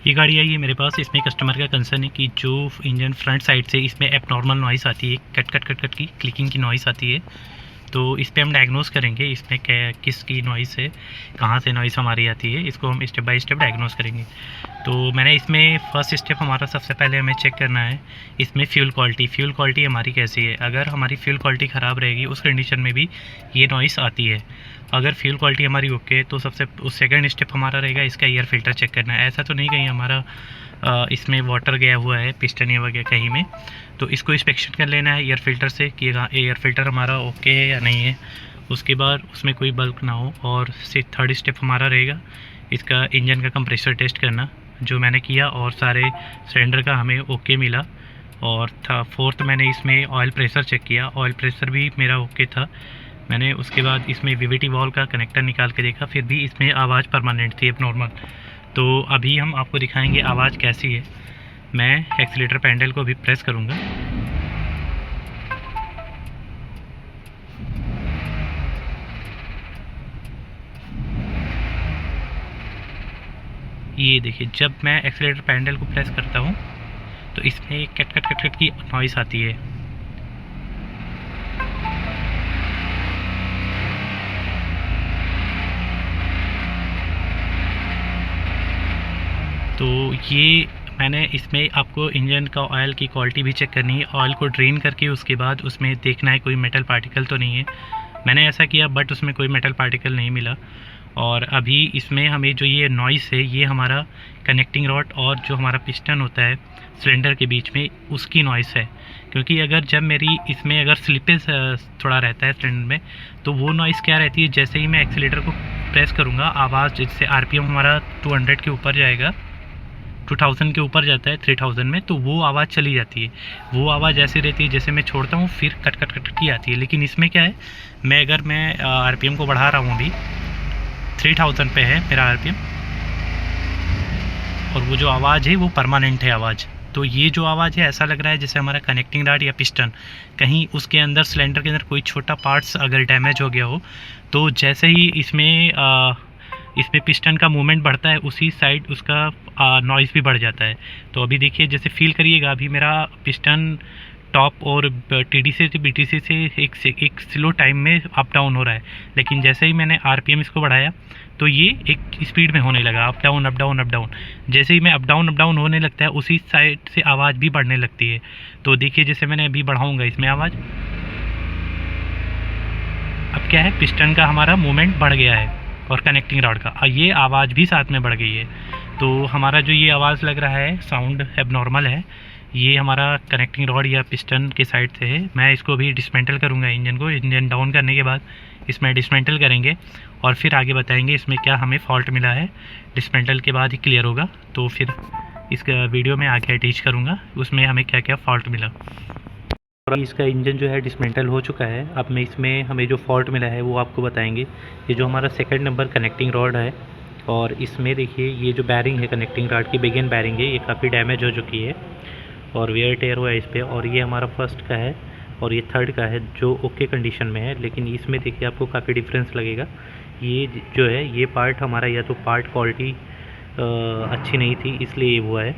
ये गाड़ी आई है मेरे पास। इसमें कस्टमर का कंसर्न है कि जो इंजन फ्रंट साइड से इसमें एबनॉर्मल नॉइस आती है, कट कट कट कट की क्लिकिंग की नॉइस आती है। तो इस पर हम डायग्नोस करेंगे इसमें क्या किस की नॉइस है, कहाँ से नॉइस हमारी आती है, इसको हम स्टेप बाय स्टेप डायग्नोस करेंगे। तो मैंने इसमें फर्स्ट स्टेप हमारा सबसे पहले हमें चेक करना है इसमें फ्यूल क्वालिटी हमारी कैसी है। अगर हमारी फ्यूल क्वालिटी ख़राब रहेगी उस कंडीशन में भी ये नॉइस आती है। अगर फ्यूल क्वालिटी हमारी ओके तो सेकंड स्टेप हमारा रहेगा इसका एयर फ़िल्टर चेक करना है। ऐसा तो नहीं कहीं हमारा इसमें वाटर गया हुआ है पिस्टन या वगैरह कहीं में, तो इसको इंस्पेक्शन कर लेना है एयर फ़िल्टर से कि एयर फ़िल्टर हमारा ओके है या नहीं है। उसके बाद उसमें कोई बल्क ना हो। और थर्ड स्टेप हमारा रहेगा इसका इंजन का कंप्रेसर टेस्ट करना, जो मैंने किया और सारे सिलेंडर का हमें ओके मिला। और फोर्थ मैंने इसमें ऑयल प्रेशर चेक किया, ऑयल प्रेशर भी मेरा ओके था। मैंने उसके बाद इसमें वीवीटी वॉल्व का कनेक्टर निकाल के देखा, फिर भी इसमें आवाज़ परमानेंट थी अब नॉर्मल। तो अभी हम आपको दिखाएंगे आवाज़ कैसी है। मैं एक्सीलेटर पैडल को भी प्रेस करूँगा। ये देखिए, जब मैं एक्सीलेटर पैडल को प्रेस करता हूँ तो इसमें कट कट कट कट की नॉइस आती है। तो ये मैंने इसमें आपको इंजन का ऑयल की क्वालिटी भी चेक करनी है। ऑयल को ड्रेन करके उसके बाद उसमें देखना है कोई मेटल पार्टिकल तो नहीं है। मैंने ऐसा किया बट उसमें कोई मेटल पार्टिकल नहीं मिला। और अभी इसमें हमें जो ये नॉइस है ये हमारा कनेक्टिंग रॉड और जो हमारा पिस्टन होता है सिलेंडर के बीच में उसकी नॉइस है। क्योंकि अगर जब मेरी इसमें अगर स्लिपेज थोड़ा रहता है सिलेंडर में तो वो नॉइस क्या रहती है, जैसे ही मैं एक्सीलेटर को प्रेस करूँगा आवाज़, जिससे आरपीएम हमारा 200 के ऊपर जाएगा, 2000 के ऊपर जाता है 3000 में, तो वो आवाज़ चली जाती है। वो आवाज़ ऐसी रहती है जैसे मैं छोड़ता हूँ फिर कट कट कट की आती है। लेकिन इसमें क्या है, अगर मैं आरपीएम को बढ़ा रहा हूँ, अभी 3000 पे है मेरा आरपीएम, और वो जो आवाज़ है वो परमानेंट है आवाज़। तो ये जो आवाज़ है ऐसा लग रहा है जैसे हमारा कनेक्टिंग रॉड या पिस्टन कहीं उसके अंदर सिलेंडर के अंदर कोई छोटा पार्ट्स अगर डैमेज हो गया हो, तो जैसे ही इसमें पिस्टन का मूवमेंट बढ़ता है उसी साइड उसका नॉइज़ भी बढ़ जाता है। तो अभी देखिए, जैसे फील करिएगा, अभी मेरा पिस्टन टॉप और टीडीसी से बीटीसी से एक स्लो टाइम में अप डाउन हो रहा है। लेकिन जैसे ही मैंने आरपीएम इसको बढ़ाया तो ये एक स्पीड में होने लगा, up down up down up down. जैसे ही मैं अप डाउन होने लगता है उसी साइड से आवाज़ भी बढ़ने लगती है। तो देखिए, जैसे मैंने अभी बढ़ाऊँगा इसमें आवाज़, अब क्या है, पिस्टन का हमारा मूवमेंट बढ़ गया है और कनेक्टिंग रॉड का ये आवाज़ भी साथ में बढ़ गई है। तो हमारा जो ये आवाज़ लग रहा है साउंड एबनॉर्मल है, ये हमारा कनेक्टिंग रॉड या पिस्टन के साइड से है। मैं इसको भी डिसमेंटल करूँगा, इंजन डाउन करने के बाद इसमें डिसमेंटल करेंगे और फिर आगे बताएंगे इसमें क्या हमें फ़ॉल्ट मिला है। डिसमेंटल के बाद ही क्लियर होगा, तो फिर इसका वीडियो में आगे अटैच करूँगा उसमें हमें क्या क्या फ़ॉल्ट मिला। इसका इंजन जो है डिसमेंटल हो चुका है। अब मैं इसमें हमें जो फॉल्ट मिला है वो आपको बताएंगे। ये जो हमारा सेकंड नंबर कनेक्टिंग रॉड है, और इसमें देखिए ये जो बैरिंग है कनेक्टिंग रॉड की बिगिन बैरिंग है, ये काफ़ी डैमेज हो चुकी है और वेयर टेयर हुआ है इस पर। और ये हमारा फर्स्ट का है और ये थर्ड का है जो ओके कंडीशन में है। लेकिन इसमें देखिए आपको काफ़ी डिफरेंस लगेगा। ये जो है ये पार्ट हमारा या तो पार्ट क्वालिटी अच्छी नहीं थी इसलिए ये हुआ है।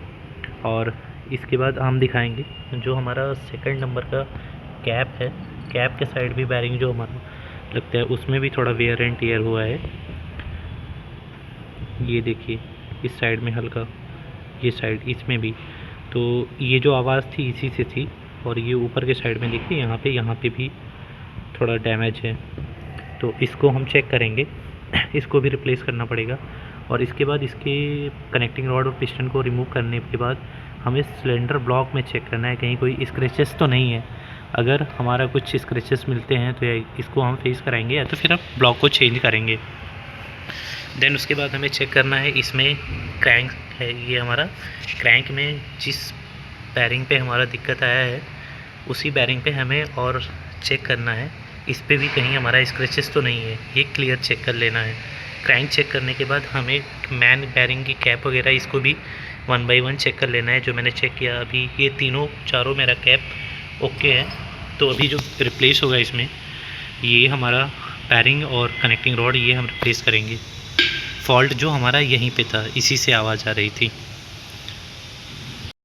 और इसके बाद हम दिखाएंगे जो हमारा सेकंड नंबर का कैप है, कैप के साइड भी बैरिंग जो हमारा लगता है उसमें भी थोड़ा वेयर एंड टियर हुआ है। ये देखिए इस साइड में हल्का, ये साइड इसमें भी। तो ये जो आवाज़ थी इसी से थी। और ये ऊपर के साइड में देखिए यहाँ पे भी थोड़ा डैमेज है, तो इसको हम चेक करेंगे। इसको भी रिप्लेस करना पड़ेगा। और इसके बाद इसके कनेक्टिंग रॉड और पिस्टन को रिमूव करने के बाद हमें सिलेंडर ब्लॉक में चेक करना है कहीं कोई स्क्रैचेस तो नहीं है। अगर हमारा कुछ स्क्रैचेस मिलते हैं तो इसको हम फेस कराएंगे या तो फिर आप ब्लॉक को चेंज करेंगे। देन उसके बाद हमें चेक करना है इसमें क्रैंक है, ये हमारा क्रैंक में जिस बैरिंग पे हमारा दिक्कत आया है उसी बैरिंग पे हमें और चेक करना है, इस पे भी कहीं हमारा स्क्रैचेस तो नहीं है, ये क्लियर चेक कर लेना है। क्रैंक चेक करने के बाद हमें मैन बैरिंग की कैप वगैरह इसको भी 1 बाय 1 चेक कर लेना है। जो मैंने चेक किया अभी ये चारों मेरा कैप ओके है। तो अभी जो रिप्लेस होगा इसमें ये हमारा बैरिंग और कनेक्टिंग रॉड ये हम रिप्लेस करेंगे। फॉल्ट जो हमारा यहीं पे था इसी से आवाज़ आ रही थी।